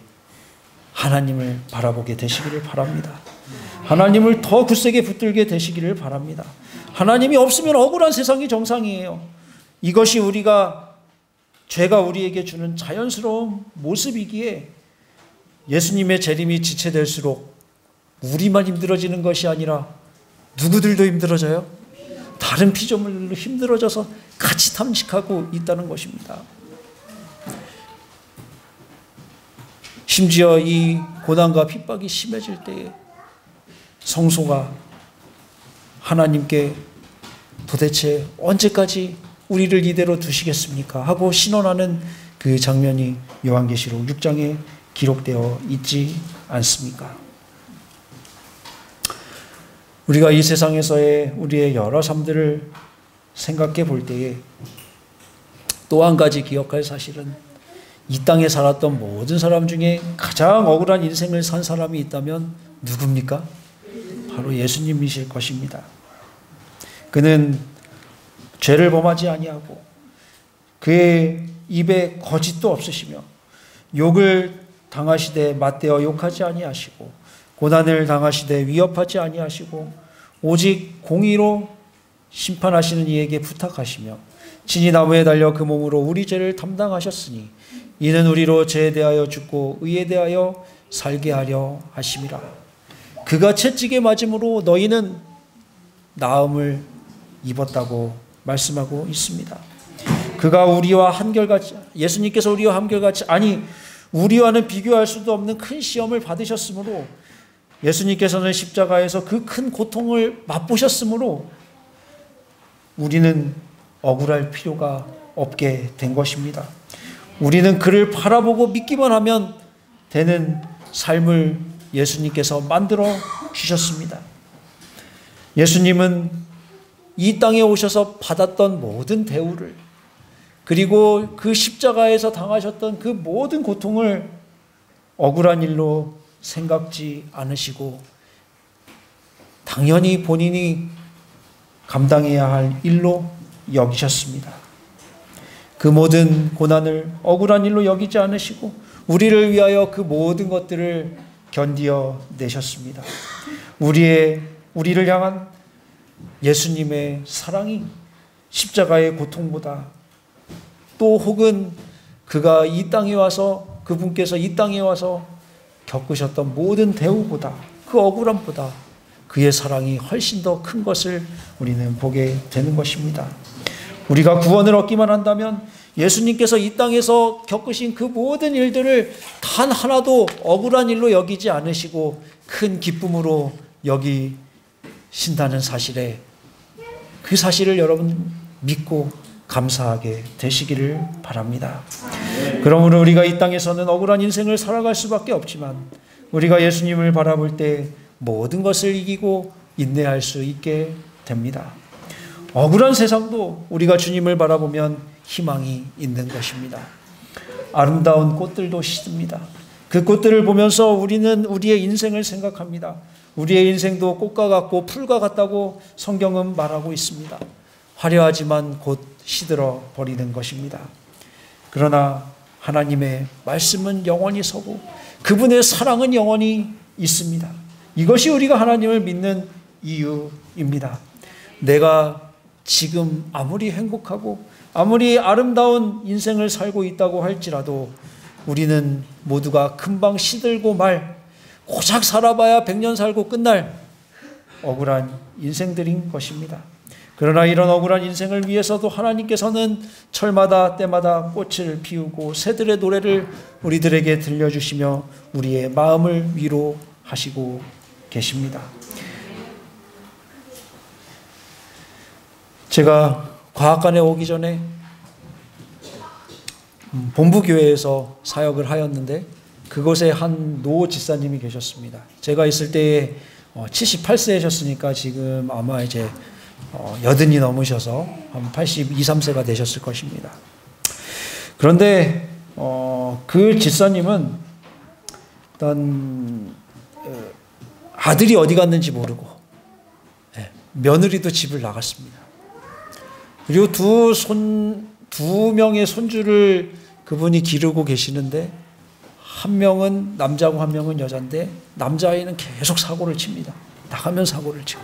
하나님을 바라보게 되시기를 바랍니다. 하나님을 더 굳세게 붙들게 되시기를 바랍니다. 하나님이 없으면 억울한 세상이 정상이에요. 이것이 죄가 우리에게 주는 자연스러운 모습이기에 예수님의 재림이 지체될수록 우리만 힘들어지는 것이 아니라 누구들도 힘들어져요? 다른 피조물들도 힘들어져서 같이 탐식하고 있다는 것입니다. 심지어 이 고난과 핍박이 심해질 때에 성소가 하나님께 도대체 언제까지 우리를 이대로 두시겠습니까? 하고 신원하는 그 장면이 요한계시록 6장에 기록되어 있지 않습니까? 우리가 이 세상에서의 우리의 여러 삶들을 생각해 볼 때에 또 한 가지 기억할 사실은 이 땅에 살았던 모든 사람 중에 가장 억울한 인생을 산 사람이 있다면 누굽니까? 바로 예수님이실 것입니다. 그는 죄를 범하지 아니하고 그의 입에 거짓도 없으시며 욕을 당하시되 맞대어 욕하지 아니하시고 고난을 당하시되 위협하지 아니하시고 오직 공의로 심판하시는 이에게 부탁하시며 친히 나무에 달려 그 몸으로 우리 죄를 담당하셨으니 이는 우리로 죄에 대하여 죽고 의에 대하여 살게 하려 하심이라. 그가 채찍에 맞음으로 너희는 나음을 입었다고 말씀하고 있습니다. 그가 우리와 한결같이, 예수님께서 우리와 한결같이, 아니 우리와는 비교할 수도 없는 큰 시험을 받으셨으므로 예수님께서는 십자가에서 그 큰 고통을 맛보셨으므로 우리는 억울할 필요가 없게 된 것입니다. 우리는 그를 바라보고 믿기만 하면 되는 삶을 예수님께서 만들어 주셨습니다. 예수님은 이 땅에 오셔서 받았던 모든 대우를, 그리고 그 십자가에서 당하셨던 그 모든 고통을 억울한 일로 생각지 않으시고 당연히 본인이 감당해야 할 일로 여기셨습니다. 그 모든 고난을 억울한 일로 여기지 않으시고 우리를 위하여 그 모든 것들을 견디어 내셨습니다. 우리를 향한 예수님의 사랑이 십자가의 고통보다, 또 혹은 그가 이 땅에 와서, 그분께서 이 땅에 와서 겪으셨던 모든 대우보다, 그 억울함보다 그의 사랑이 훨씬 더 큰 것을 우리는 보게 되는 것입니다. 우리가 구원을 얻기만 한다면 예수님께서 이 땅에서 겪으신 그 모든 일들을 단 하나도 억울한 일로 여기지 않으시고 큰 기쁨으로 여기신다는 사실에, 그 사실을 여러분 믿고 감사하게 되시기를 바랍니다. 그러므로 우리가 이 땅에서는 억울한 인생을 살아갈 수밖에 없지만 우리가 예수님을 바라볼 때 모든 것을 이기고 인내할 수 있게 됩니다. 억울한 세상도 우리가 주님을 바라보면 희망이 있는 것입니다. 아름다운 꽃들도 시듭니다. 그 꽃들을 보면서 우리는 우리의 인생을 생각합니다. 우리의 인생도 꽃과 같고 풀과 같다고 성경은 말하고 있습니다. 화려하지만 곧 시들어 버리는 것입니다. 그러나 하나님의 말씀은 영원히 서고 그분의 사랑은 영원히 있습니다. 이것이 우리가 하나님을 믿는 이유입니다. 내가 지금 아무리 행복하고 아무리 아름다운 인생을 살고 있다고 할지라도 우리는 모두가 금방 시들고 말, 고작 살아봐야 100년 살고 끝날 억울한 인생들인 것입니다. 그러나 이런 억울한 인생을 위해서도 하나님께서는 철마다 때마다 꽃을 피우고 새들의 노래를 우리들에게 들려주시며 우리의 마음을 위로하시고 계십니다. 제가 과학관에 오기 전에 본부교회에서 사역을 하였는데 그곳에 한 노 집사님이 계셨습니다. 제가 있을 때에 78세셨으니까 지금 아마 이제 80이 넘으셔서 한 82, 3세가 되셨을 것입니다. 그런데 그 집사님은 일단 아들이 어디 갔는지 모르고 며느리도 집을 나갔습니다. 그리고 두 명의 손주를 그분이 기르고 계시는데 한 명은 남자고 한 명은 여자인데 남자아이는 계속 사고를 칩니다. 나가면 사고를 치고.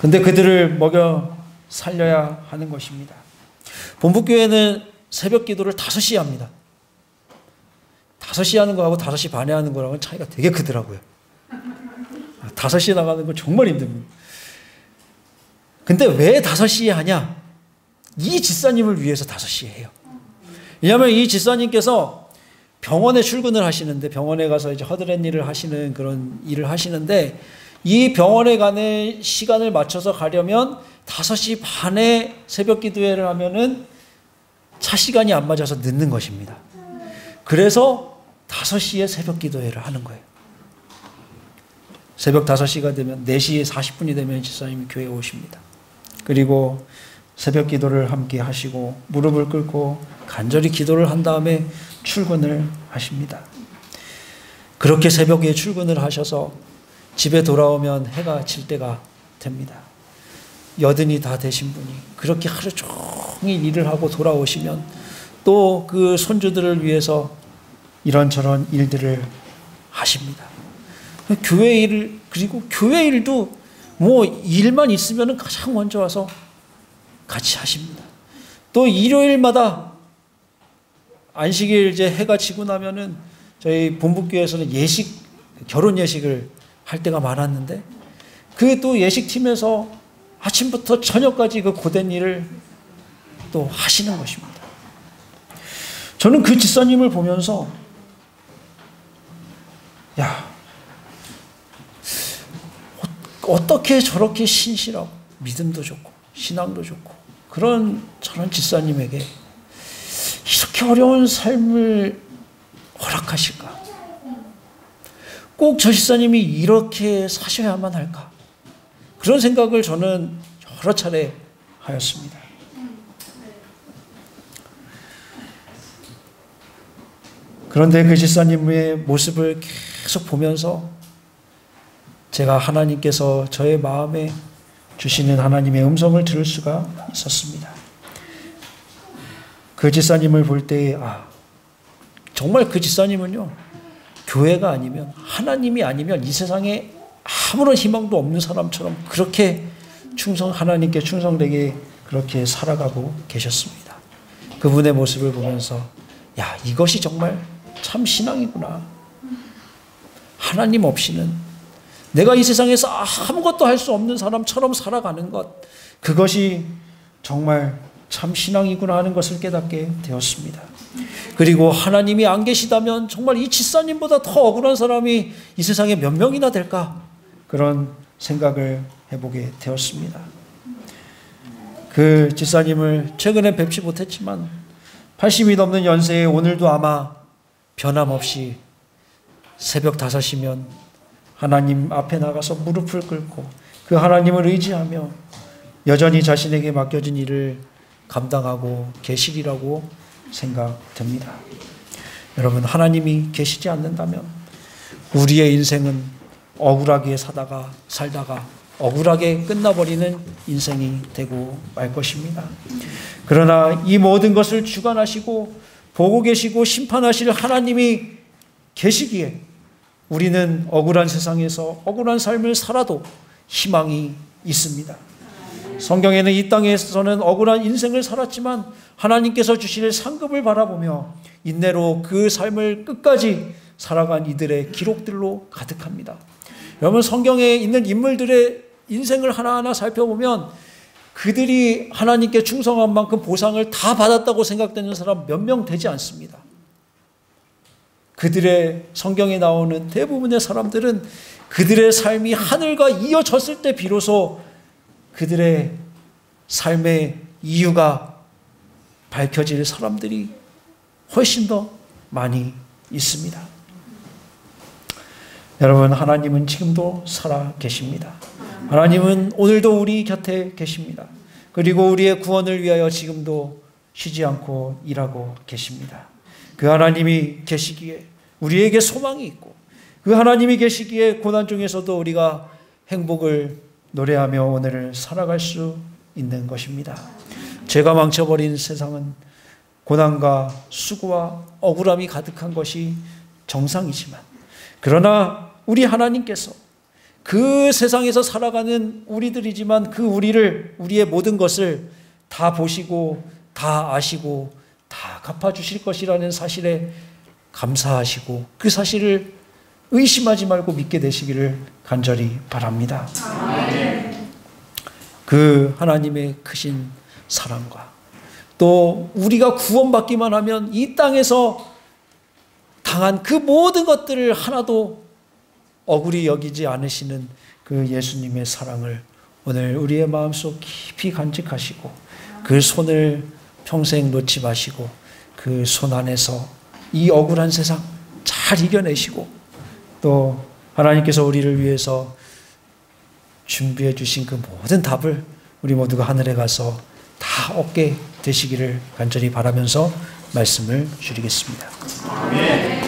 근데 그들을 먹여 살려야 하는 것입니다. 본부교회는 새벽 기도를 5시에 합니다. 5시에 하는 거하고 5시 반에 하는 거랑은 차이가 되게 크더라고요. 5시에 나가는 건 정말 힘듭니다. 근데 왜 5시에 하냐? 이 집사님을 위해서 5시에 해요. 왜냐하면 이 집사님께서 병원에 출근을 하시는데, 병원에 가서 이제 허드렛 일을 하시는 그런 일을 하시는데, 이 병원에 가는 시간을 맞춰서 가려면 5시 반에 새벽 기도회를 하면은 차 시간이 안 맞아서 늦는 것입니다. 그래서 5시에 새벽 기도회를 하는 거예요. 새벽 5시가 되면 4시 40분이 되면 집사님이 교회에 오십니다. 그리고 새벽 기도를 함께 하시고 무릎을 꿇고 간절히 기도를 한 다음에 출근을 하십니다. 그렇게 새벽에 출근을 하셔서 집에 돌아오면 해가 질 때가 됩니다. 80이 다 되신 분이 그렇게 하루 종일 일을 하고 돌아오시면 또 그 손주들을 위해서 이런저런 일들을 하십니다. 교회 일을, 그리고 교회 일도 뭐 일만 있으면 가장 먼저 와서 같이 하십니다. 또 일요일마다 안식일 이제 해가 지고 나면은 저희 본부교회에서는 예식, 결혼 예식을 할 때가 많았는데 그 또 예식팀에서 아침부터 저녁까지 그 고된 일을 또 하시는 것입니다. 저는 그 집사님을 보면서 야, 어떻게 저렇게 신실하고 믿음도 좋고 신앙도 좋고 그런 저런 집사님에게 이렇게 어려운 삶을 허락하실까? 꼭 저 집사님이 이렇게 사셔야만 할까? 그런 생각을 저는 여러 차례 하였습니다. 그런데 그 집사님의 모습을 계속 보면서 제가 하나님께서 저의 마음에 주시는 하나님의 음성을 들을 수가 있었습니다. 그 집사님을 볼 때에 정말 그 집사님은요, 교회가 아니면, 하나님이 아니면 이 세상에 아무런 희망도 없는 사람처럼 그렇게 하나님께 충성되게 그렇게 살아가고 계셨습니다. 그분의 모습을 보면서 이것이 정말 참 신앙이구나. 하나님 없이는 내가 이 세상에서 아무것도 할 수 없는 사람처럼 살아가는 것, 그것이 정말 참 신앙이구나 하는 것을 깨닫게 되었습니다. 그리고 하나님이 안 계시다면 정말 이 집사님보다 더 억울한 사람이 이 세상에 몇 명이나 될까? 그런 생각을 해보게 되었습니다. 그 집사님을 최근에 뵙지 못했지만 80이 넘는 연세에 오늘도 아마 변함없이 새벽 5시면 하나님 앞에 나가서 무릎을 꿇고 그 하나님을 의지하며 여전히 자신에게 맡겨진 일을 감당하고 계시리라고 생각됩니다. 여러분, 하나님이 계시지 않는다면 우리의 인생은 억울하게 살다가 억울하게 끝나버리는 인생이 되고 말 것입니다. 그러나 이 모든 것을 주관하시고 보고 계시고 심판하실 하나님이 계시기에 우리는 억울한 세상에서 억울한 삶을 살아도 희망이 있습니다. 성경에는 이 땅에서는 억울한 인생을 살았지만 하나님께서 주실 상급을 바라보며 인내로 그 삶을 끝까지 살아간 이들의 기록들로 가득합니다. 여러분, 성경에 있는 인물들의 인생을 하나하나 살펴보면 그들이 하나님께 충성한 만큼 보상을 다 받았다고 생각되는 사람 몇 명 되지 않습니다. 그들의 성경에 나오는 대부분의 사람들은 그들의 삶이 하늘과 이어졌을 때 비로소 그들의 삶의 이유가 밝혀질 사람들이 훨씬 더 많이 있습니다. 여러분, 하나님은 지금도 살아 계십니다. 하나님은 오늘도 우리 곁에 계십니다. 그리고 우리의 구원을 위하여 지금도 쉬지 않고 일하고 계십니다. 그 하나님이 계시기에 우리에게 소망이 있고, 그 하나님이 계시기에 고난 중에서도 우리가 행복을 노래하며 오늘을 살아갈 수 있는 것입니다. 죄가 망쳐버린 세상은 고난과 수고와 억울함이 가득한 것이 정상이지만, 그러나 우리 하나님께서 그 세상에서 살아가는 우리들이지만 그 우리의 모든 것을 다 보시고 다 아시고 다 갚아주실 것이라는 사실에 감사하시고 그 사실을 의심하지 말고 믿게 되시기를 간절히 바랍니다. 그 하나님의 크신 사랑과 또 우리가 구원받기만 하면 이 땅에서 당한 그 모든 것들을 하나도 억울히 여기지 않으시는 그 예수님의 사랑을 오늘 우리의 마음속 깊이 간직하시고 그 손을 평생 놓지 마시고 그 손 안에서 이 억울한 세상 잘 이겨내시고 또 하나님께서 우리를 위해서 준비해 주신 그 모든 답을 우리 모두가 하늘에 가서 다 얻게 되시기를 간절히 바라면서 말씀을 줄이겠습니다. 아멘.